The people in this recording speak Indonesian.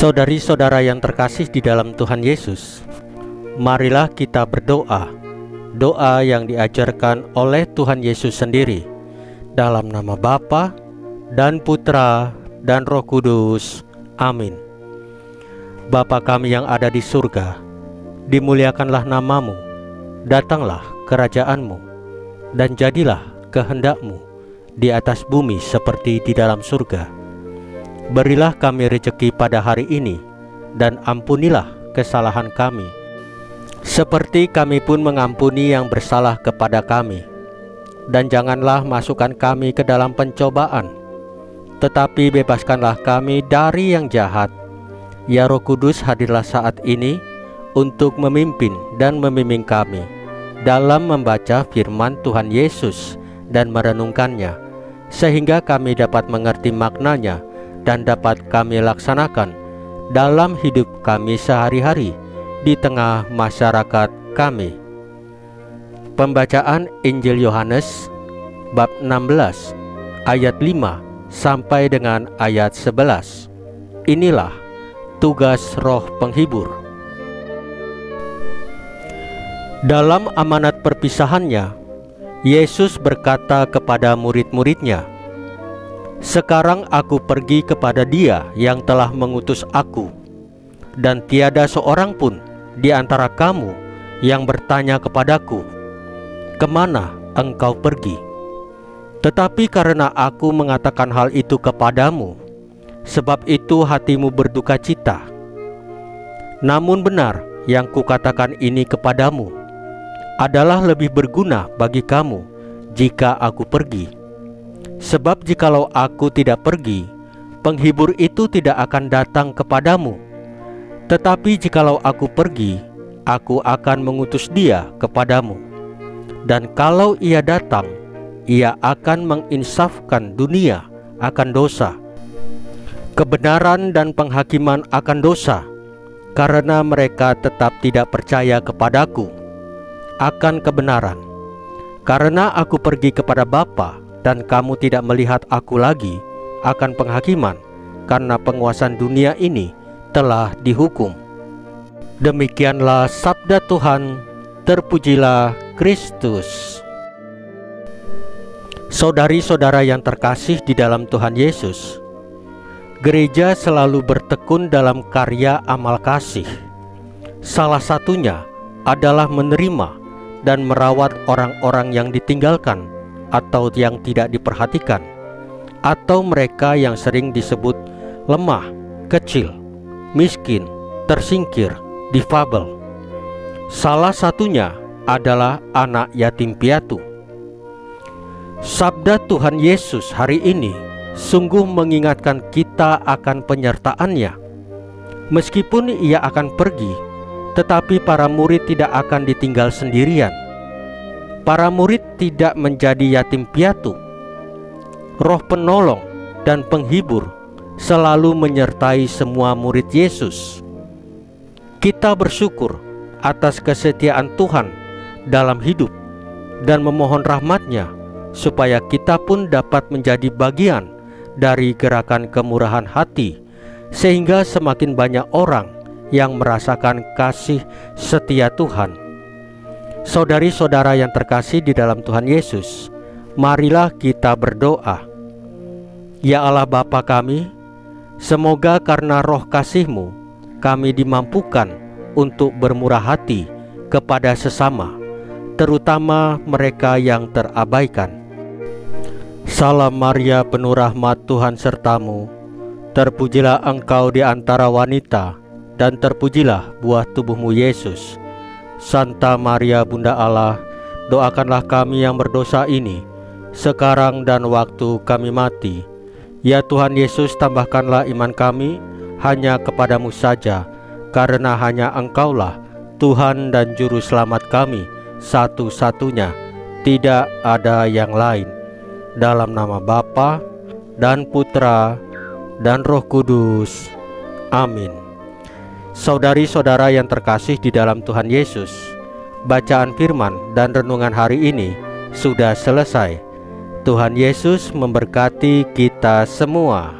Saudari-saudara yang terkasih di dalam Tuhan Yesus, marilah kita berdoa, doa yang diajarkan oleh Tuhan Yesus sendiri, dalam nama Bapa dan Putra dan Roh Kudus. Amin. Bapa kami yang ada di surga, dimuliakanlah namamu, datanglah kerajaan-Mu, dan jadilah kehendak-Mu di atas bumi seperti di dalam surga. Berilah kami rezeki pada hari ini, dan ampunilah kesalahan kami, seperti kami pun mengampuni yang bersalah kepada kami. Dan janganlah masukkan kami ke dalam pencobaan, tetapi bebaskanlah kami dari yang jahat. Ya Roh Kudus, hadirlah saat ini untuk memimpin dan membimbing kami dalam membaca firman Tuhan Yesus dan merenungkannya, sehingga kami dapat mengerti maknanya dan dapat kami laksanakan dalam hidup kami sehari-hari di tengah masyarakat kami. Pembacaan Injil Yohanes bab 16 ayat 5 sampai dengan ayat 11. Inilah tugas Roh Penghibur. Dalam amanat perpisahannya, Yesus berkata kepada murid-muridnya, "Sekarang aku pergi kepada Dia yang telah mengutus aku, dan tiada seorang pun di antara kamu yang bertanya kepadaku, 'Kemana engkau pergi?' Tetapi karena aku mengatakan hal itu kepadamu, sebab itu hatimu berduka cita. Namun benar yang kukatakan ini kepadamu adalah lebih berguna bagi kamu jika aku pergi. Sebab jikalau aku tidak pergi, penghibur itu tidak akan datang kepadamu. Tetapi jikalau aku pergi, aku akan mengutus Dia kepadamu. Dan kalau Ia datang, Ia akan menginsafkan dunia akan dosa, kebenaran dan penghakiman akan dosa, karena mereka tetap tidak percaya kepadaku, akan kebenaran. Karena aku pergi kepada Bapa, dan kamu tidak melihat aku lagi, akan penghakiman, karena penguasaan dunia ini telah dihukum." Demikianlah sabda Tuhan. Terpujilah Kristus. Saudari-saudara yang terkasih di dalam Tuhan Yesus, gereja selalu bertekun dalam karya amal kasih. Salah satunya adalah menerima dan merawat orang-orang yang ditinggalkan atau yang tidak diperhatikan, atau mereka yang sering disebut lemah, kecil, miskin, tersingkir, difabel. Salah satunya adalah anak yatim piatu. Sabda Tuhan Yesus hari ini sungguh mengingatkan kita akan penyertaannya. Meskipun Ia akan pergi, tetapi para murid tidak akan ditinggal sendirian. Para murid tidak menjadi yatim piatu. Roh penolong dan penghibur selalu menyertai semua murid Yesus. Kita bersyukur atas kesetiaan Tuhan dalam hidup dan memohon rahmat-Nya supaya kita pun dapat menjadi bagian dari gerakan kemurahan hati, sehingga semakin banyak orang yang merasakan kasih setia Tuhan. Saudari-saudara yang terkasih di dalam Tuhan Yesus, marilah kita berdoa. Ya Allah Bapa kami, semoga karena roh kasih-Mu kami dimampukan untuk bermurah hati kepada sesama, terutama mereka yang terabaikan. Salam Maria, penuh rahmat, Tuhan sertamu. Terpujilah engkau di antara wanita, dan terpujilah buah tubuhmu Yesus. Santa Maria Bunda Allah, doakanlah kami yang berdosa ini, sekarang dan waktu kami mati. Ya Tuhan Yesus, tambahkanlah iman kami hanya kepadamu saja, karena hanya Engkaulah Tuhan dan Juru Selamat kami satu-satunya, tidak ada yang lain. Dalam nama Bapa dan Putra dan Roh Kudus. Amin. Saudari-saudara yang terkasih di dalam Tuhan Yesus, bacaan firman dan renungan hari ini sudah selesai. Tuhan Yesus memberkati kita semua.